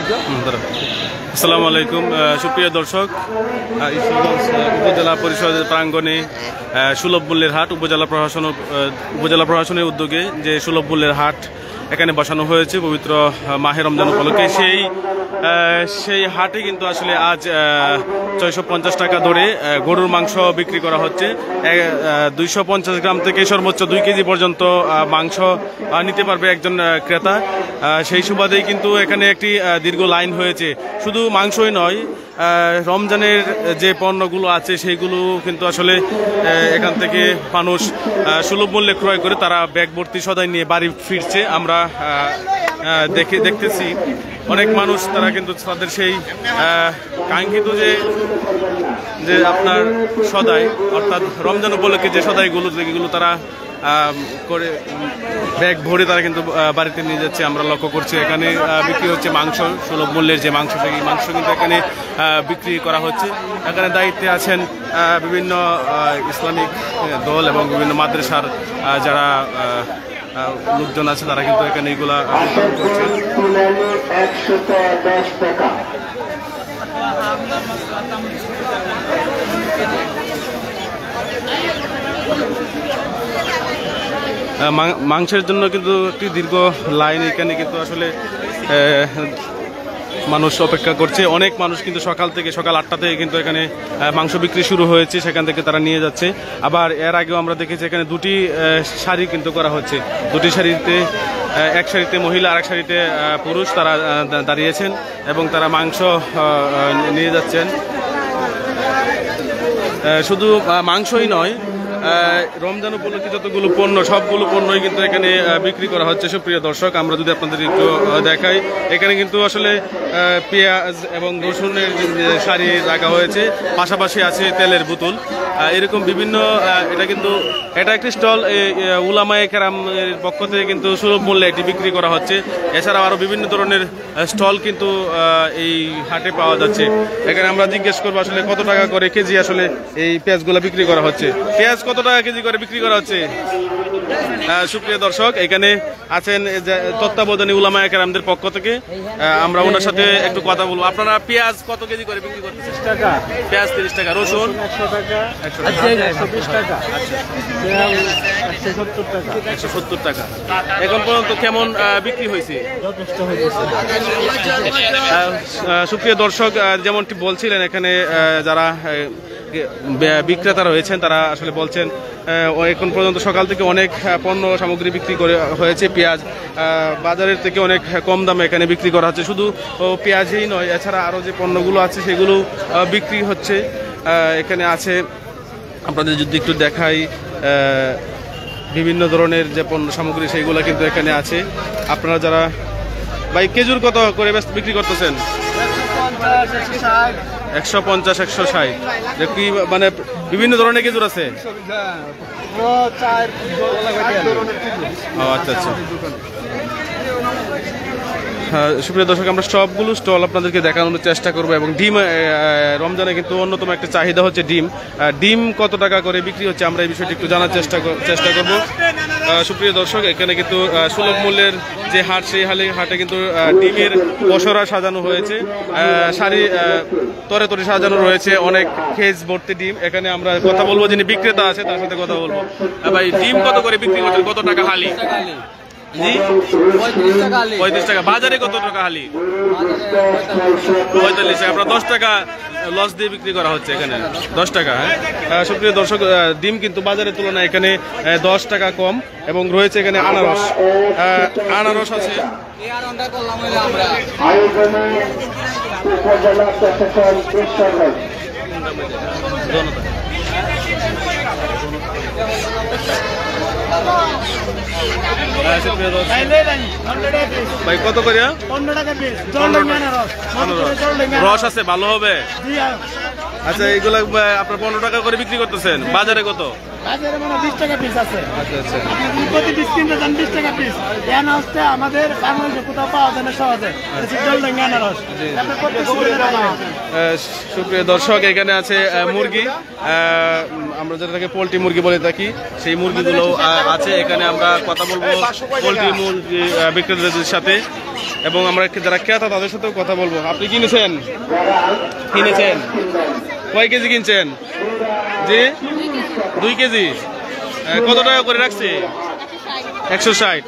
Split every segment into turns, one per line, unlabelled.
আসসালামু আলাইকুম সুপ্রিয় দর্শক, ঈশ্বরগঞ্জ উপজেলা পরিষদের প্রাঙ্গণে সুলভ মূল্যের হাট উপজেলা প্রশাসনের উদ্যোগে যে সুলভ মূল্যের হাট এখানে বসানো হয়েছে পবিত্র মাহে রমজান উপলক্ষে। সেই হাটে কিন্তু আসলে আজ 650 টাকা দরে গরুর মাংস বিক্রি করা হচ্ছে। 250 গ্রাম থেকে সর্বোচ্চ 2 কেজি পর্যন্ত মাংস নিতে পারবে একজন ক্রেতা। সেই সুবাদেই কিন্তু এখানে একটি দীর্ঘ লাইন হয়েছে। শুধু মাংসই নয়, রমজানের যে পণ্যগুলো আছে সেইগুলো কিন্তু আসলে এখান থেকে মানুষ সুলভ মূল্যে ক্রয় করে তারা ব্যাগ ভর্তি সদাই নিয়ে বাড়ি ফিরছে। আমরা দেখতেছি অনেক মানুষ তারা কিন্তু তাদের সেই কাঙ্ক্ষিত যে আপনার সদাই, অর্থাৎ রমজান উপলক্ষে যে সদাইগুলো যেগুলো তারা করে ব্যাগ ভরে তারা কিন্তু বাড়িতে নিয়ে যাচ্ছে। আমরা লক্ষ্য করছি এখানে বিক্রি হচ্ছে মাংস, সুলভ মূল্যের যে মাংস সেই মাংস কিন্তু এখানে বিক্রি করা হচ্ছে। এখানে দায়িত্বে আছেন বিভিন্ন ইসলামিক দল এবং বিভিন্ন মাদ্রাসার যারা লোকজন আছে, তারা কিন্তু এখানে এগুলা করছে। মাংসের জন্য কিন্তু একটি দীর্ঘ লাইন এখানে কিন্তু আসলে মানুষ অপেক্ষা করছে। অনেক মানুষ কিন্তু সকাল 8টা থেকে কিন্তু এখানে মাংস বিক্রি শুরু হয়েছে, সেখান থেকে তারা নিয়ে যাচ্ছে। আবার এর আগেও আমরা দেখেছি এখানে দুটি সারি কিন্তু করা হচ্ছে। দুটি সারিতে, এক সারিতে মহিলা আর এক সারিতে পুরুষ তারা দাঁড়িয়েছেন এবং তারা মাংস নিয়ে যাচ্ছেন। শুধু মাংসই নয়, রমজান উপলক্ষে যতগুলো পণ্য সবগুলো পণ্যই কিন্তু এখানে বিক্রি করা হচ্ছে। সুপ্রিয় দর্শক, আমরা যদি আপনাদের একটু দেখাই, এখানে কিন্তু আসলে পেঁয়াজ এবং রসুনের সারি রাখা হয়েছে, পাশাপাশি আছে তেলের বোতল, এরকম বিভিন্ন। এটা একটি স্টল উলামায়ে কেরামের পক্ষ থেকে কিন্তু সুলভ মূল্যে এটি বিক্রি করা হচ্ছে। এছাড়াও আরো বিভিন্ন ধরনের স্টল কিন্তু এই হাটে পাওয়া যাচ্ছে। এখানে আমরা জিজ্ঞেস করবো আসলে কত টাকা করে কেজি আসলে এই পেঁয়াজগুলো বিক্রি করা হচ্ছে। পেঁয়াজ কত টাকা কেজি করে বিক্রি করা হচ্ছে? সুপ্রিয় দর্শক, এখানে আছেন তত্ত্বাবধানী উলামায়ে কেরামদের পক্ষ থেকে, আমরা ওনার সাথে একটু কথা বলবো। আপনারা পেঁয়াজ কত কেজি করে বিক্রি করছেন? 30 টাকা। পেঁয়াজ 30 টাকা, রসুন 100 টাকা, 120 টাকা, 170 টাকা। এখন পর্যন্ত কেমন বিক্রি হয়েছে? সুপ্রিয় দর্শক, যেমনটি বলছিলেন, এখানে যারা বিক্রেতা রয়েছেন তারা আসলে বলছেন এখন পর্যন্ত সকাল থেকে অনেক পণ্য সামগ্রী বিক্রি করে হয়েছে। পেঁয়াজ বাজারের থেকে অনেক কম দামে এখানে বিক্রি করা হচ্ছে। শুধু পেঁয়াজই নয়, এছাড়া আরও যে পণ্যগুলো আছে সেগুলো বিক্রি হচ্ছে। এখানে আছে, আপনাদের যদি একটু দেখাই, বিভিন্ন ধরনের যে পণ্য সামগ্রী সেইগুলো কিন্তু এখানে আছে। আপনারা যারা ভাই খেজুর কত করে বিক্রি করতেছেন? 150, 160। কি মানে বিভিন্ন ধরনের খেজুর আছে? আচ্ছা আচ্ছা। সুপ্রিয় দর্শক, আমরা সবগুলো স্টল আপনাদেরকে দেখানোর চেষ্টা করবো। এবং ডিম, রমজানে কিন্তু অন্যতম একটা চাহিদা হচ্ছে ডিম। ডিম কত টাকা করে বিক্রি হচ্ছে আমরা এই বিষয়টি একটু জানার চেষ্টা করব। সুপ্রিয় দর্শক, এখানে কিন্তু সুলভ মূল্যের যে হাট, সেই হাটে কিন্তু ডিমের পসরা সাজানো হয়েছে, সারি তরে তরে সাজানো রয়েছে, অনেক খেজ ভর্তি ডিম। এখানে আমরা কথা বলবো, যিনি বিক্রেতা আছে তার সাথে কথা বলবো। ভাই, ডিম কত করে বিক্রি করছেন? কত টাকা হালি? জি, 35 টাকা। বাজারে কত টাকা হালি? 45। আপনার 10 টাকা লস দিয়ে বিক্রি করা হচ্ছে এখানে, 10 টাকা। হ্যাঁ, সুপ্রিয় দর্শক, ডিম কিন্তু বাজারের তুলনায় এখানে 10 টাকা কম। এবং রয়েছে এখানে আনারস আছে। ভাই কত করে? 15 টাকা পিস। রস আছে, ভালো হবে। আচ্ছা, এইগুলো আপনার 15 টাকা করে বিক্রি করতেছেন, বাজারে কত?
বাজারে মানে 20 টাকা পিস আছে।
আচ্ছা আচ্ছা,
আপনি প্রতি পিস কিনতে যান 20 টাকা পিস। এই আনারসটা আমাদের বাংলাদেশে কোথাও পাওয়া যায় না সহজে। জলডাঙ্গা আনারস। আপনি প্রতি
সুপ্রিয় দর্শক, এখানে আছে মুরগি, আমরা যেটাকে পোলট্রি মুরগি বলে থাকি, সেই মুরগিগুলো আছে। এখানে আমরা কথা বলবো পোলট্রি মুরগি বিক্রেতাদের সাথে এবং আমরা যারা ক্রেতা তাদের সাথেও কথা বলবো। আপনি কিনেছেন কয় কেজি কিনছেন? জি 2 কেজি। কত টাকা করে রাখছে? 160।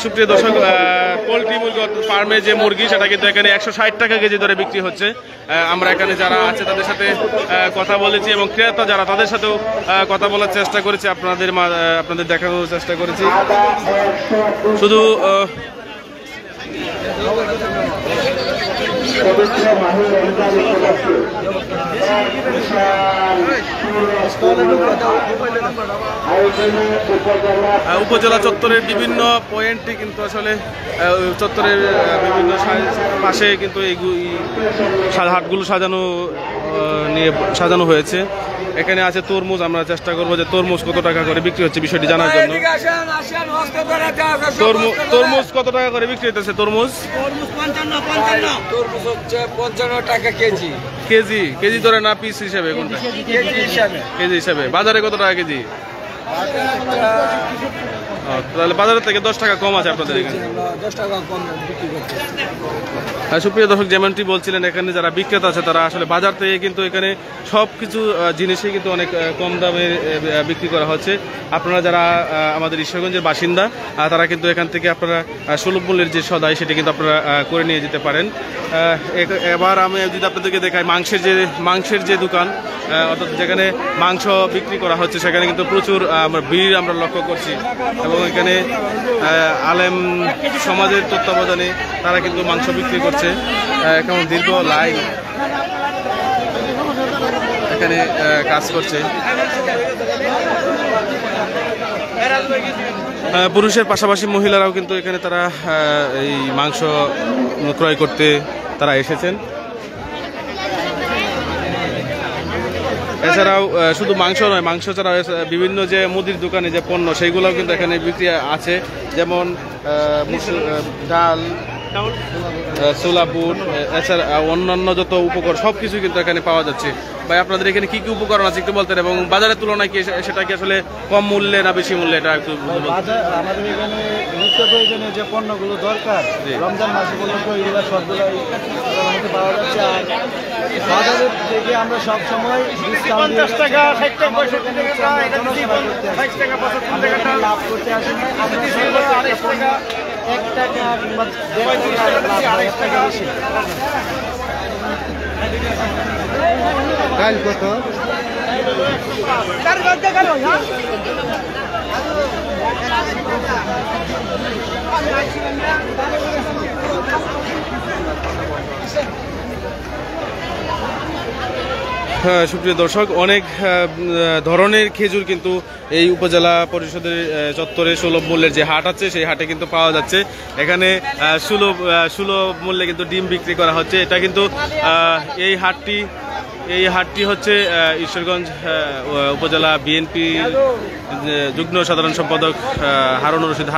সুপ্রিয় দর্শক, পোলট্রি মুরগি ফার্মে যে মুরগি সেটা কিন্তু এখানে 160 টাকা কেজি ধরে বিক্রি হচ্ছে। আমরা এখানে যারা আছে তাদের সাথে কথা বলেছি এবং ক্রেতা যারা তাদের সাথেও কথা বলার চেষ্টা করেছি, আপনাদের দেখানোর চেষ্টা করেছি। শুধু উপজেলা চত্বরের বিভিন্ন পয়েন্টে কিন্তু আসলে চত্বরের বিভিন্ন পাশে কিন্তু এই হাটগুলো সাজানো হয়েছে। এখানে আছে তরমুজ, আমরা চেষ্টা করবো যে তরমুজ কত টাকা করে বিক্রি হচ্ছে বিষয়টি জানার জন্য। তরমুজ কত টাকা করে বিক্রি হচ্ছে? তরমুজ
55 টাকা কেজি।
কেজি ধরে না পিস হিসেবে? কোনটা? কেজি হিসাবে। বাজারে কত টাকা কেজি? তাহলে বাজারের থেকে 10 টাকা কম আছে আপনাদের এখানে।
10 টাকা কম বিক্রি করতে।
সুপ্রিয় দর্শক, যেমনটি বলছিলেন, এখানে যারা বিক্রেতা আছে তারা আসলে বাজার থেকে কিন্তু এখানে সব কিছু জিনিসই কিন্তু অনেক কম দামে বিক্রি করা হচ্ছে। আপনারা যারা আমাদের ঈশ্বরগঞ্জের বাসিন্দা তারা কিন্তু এখান থেকে আপনারা সুলভ মূল্যের যে সদাই সেটি কিন্তু আপনারা করে নিয়ে যেতে পারেন। এবার আমি যদি আপনাদেরকে দেখাই মাংসের যে দোকান, অর্থাৎ যেখানে মাংস বিক্রি করা হচ্ছে সেখানে কিন্তু প্রচুর ভিড় আমরা লক্ষ্য করছি এবং এখানে আলেম সমাজের তত্ত্বাবধানে তারা কিন্তু মাংস বিক্রি করছে। এখন দীর্ঘ লাইন এখানে কাজ করছে। পুরুষের পাশাপাশি মহিলারাও কিন্তু এখানে তারা এই মাংস ক্রয় করতে তারা এসেছেন। এছাড়াও শুধু মাংস নয়, মাংস ছাড়াও বিভিন্ন যে মুদির দোকানে যে পণ্য সেইগুলোও কিন্তু এখানে বিক্রি আছে, যেমন ডাল, ছোলা বুট, এছাড়া অন্যান্য যত উপকরণ সবকিছু কিন্তু এখানে পাওয়া যাচ্ছে। ভাই, আপনাদের এখানে কি কি উপকরণ আছে একটু বলতেন এবং বাজারের তুলনায় কি সেটা কি আসলে কম মূল্যে না বেশি মূল্যে, এটা একটু
আমাদের এখানে নিত্য প্রয়োজনীয় যে পণ্যগুলো দরকার রমজান মাসে এগুলো সবগুলোই পাওয়া যাচ্ছে। আর বাজারের থেকে আমরা সবসময় ডিসকাউন্ট 50 টাকা 60 টাকা 65 টাকা লাভ করতে আসি না। আমরা 1 টাকা কিংবা 1.5 টাকা বেশি। কাল কত?
হ্যাঁ, সুপ্রিয় দর্শক, অনেক ধরনের খেজুর কিন্তু এই উপজেলা পরিষদের চত্বরে সুলভ মূল্যের যে হাট আছে সেই হাটে কিন্তু পাওয়া যাচ্ছে। এখানে সুলভ মূল্যে কিন্তু ডিম বিক্রি করা হচ্ছে। এটা কিন্তু এই হাটটি হচ্ছে ঈশ্বরগঞ্জ উপজেলা বিএনপির যুগ্ম সাধারণ সম্পাদক হারুন রশিদ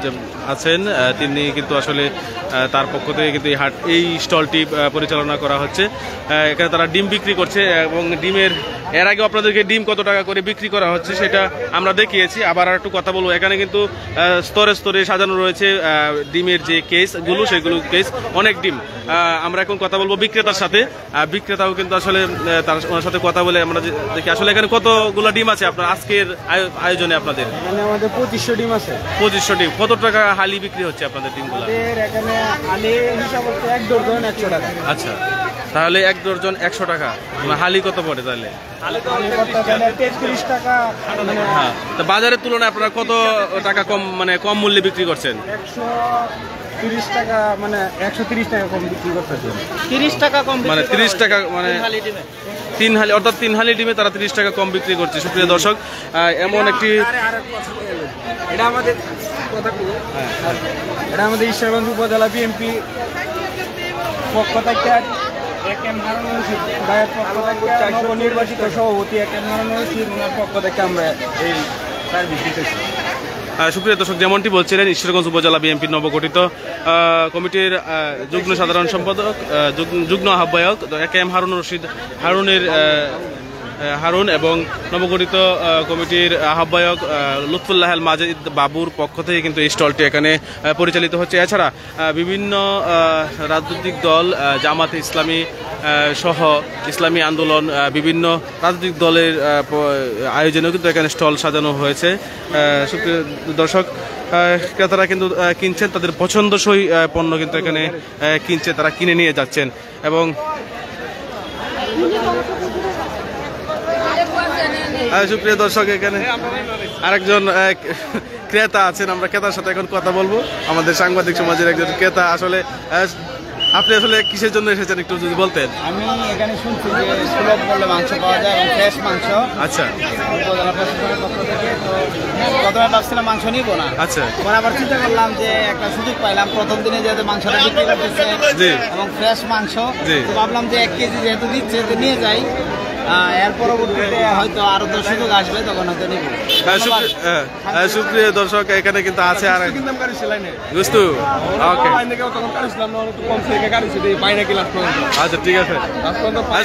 যে আছেন, তিনি কিন্তু আসলে তার পক্ষ থেকে কিন্তু এই স্টলটি পরিচালনা করা হচ্ছে। এখানে তারা ডিম বিক্রি করছে এবং এর আগে আপনাদেরকে ডিম কত টাকা করে বিক্রি করা হচ্ছে সেটা আমরা দেখিয়েছি। আবার আর একটু কথা বলবো, এখানে কিন্তু স্তরে স্তরে সাজানো রয়েছে ডিমের যে কেসগুলো, সেগুলো কেস অনেক ডিম। আমরা এখন কথা বলবো বিক্রেতার সাথে। বিক্রেতাও কিন্তু আসলে ওনার সাথে কথা বলে আমরা দেখি আসলে এখানে কতগুলো ডিম আছে আপনার আজকের আয়োজনে। আপনাদের
আমাদের 2500 ডিম আছে।
2500 ডিম। কত টাকা হালি বিক্রি হচ্ছে আপনাদের ডিমগুলো?
এখানে হালি হিসাব হচ্ছে 1 ডজন 100 টাকা।
আচ্ছা, তাহলে 1 ডজন 100 টাকা। হালি কত পড়ে তাহলে? হ্যাঁ, তো বাজারের তুলনায় আপনারা কত টাকা কম মূল্যে বিক্রি করছেন?
130 টাকা, মানে 130 টাকা কম বিক্রি করতেছেন। 30 টাকা কম,
মানে 30 টাকা, মানে 3 হালি, অর্থাৎ 3 হালি ডিমে তারা 30 টাকা কম বিক্রি করছে। সুপ্রিয় দর্শক, এমন একটি
এটা আমাদের ঈশ্বরগঞ্জ উপজেলা বিএনপি পক্ষ থেকে
ভাইয়ের পক্ষ থেকে নবনির্বাচিত সভাপতি একেম হারুন রশিদ ওনার পক্ষ থেকে আমরা এই সার্ভিস দিতেছি।
সুপ্রিয় দর্শক, যেমনটি বলছিলেন, ঈশ্বরগঞ্জ উপজেলা বিএনপির নবগঠিত কমিটির যুগ্ম সাধারণ সম্পাদক, যুগ্ম আহ্বায়ক একেএম হারুন রশিদ হারুন এবং নবগঠিত কমিটির আহ্বায়ক লুৎফুল্লাহ আল মাজেদ বাবুর পক্ষ থেকে কিন্তু এই স্টলটি এখানে পরিচালিত হচ্ছে। এছাড়া বিভিন্ন রাজনৈতিক দল, জামাতে ইসলামী সহ ইসলামী আন্দোলন, বিভিন্ন রাজনৈতিক দলের আয়োজনেও কিন্তু এখানে স্টল সাজানো হয়েছে। সুপ্রিয় দর্শক, ক্রেতারা কিন্তু কিনছেন, তাদের পছন্দসই পণ্য কিন্তু এখানে কিনছে, তারা কিনে নিয়ে যাচ্ছেন। এবং সুপ্রিয় দর্শক, এখানে আরেকজন ক্রেতা আছেন, আমরা ক্রেতার সাথে এখন কথা বলবো। আমাদের সাংবাদিক সমাজের একজন ক্রেতা। আসলে আপনি আসলে কিসের জন্য এসেছেন একটু যদি বলতেন।
আমি এখানে শুনছি যে সুলভ মূল্যে মাংস পাওয়া যায় এবং ফ্রেশ মাংস।
আচ্ছা,
উপজেলা প্রশাসনের পক্ষ থেকে তো প্রথমে ভাবছিলাম মাংস নিব না।
আচ্ছা,
পরে আবার চিন্তা করলাম যে একটা সুযোগ পাইলাম, প্রথম দিনে যেহেতু মাংসটা বিক্রি করতেছে এবং ফ্রেশ মাংস, তো ভাবলাম যে 1 কেজি যেহেতু দিচ্ছে তো নিয়ে যাই। এর পরবর্তীতে হয়তো আরো তো সুযোগ আসবে, তখন হয়তো নিব।
সুপ্রিয় দর্শক, এখানে কিন্তু আছে আর বুঝতু। ওকে, আচ্ছা, ঠিক আছে।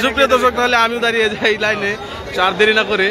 সুপ্রিয় দর্শক, তাহলে আমিও দাঁড়িয়ে যাই লাইনে, আর দেরি না করে।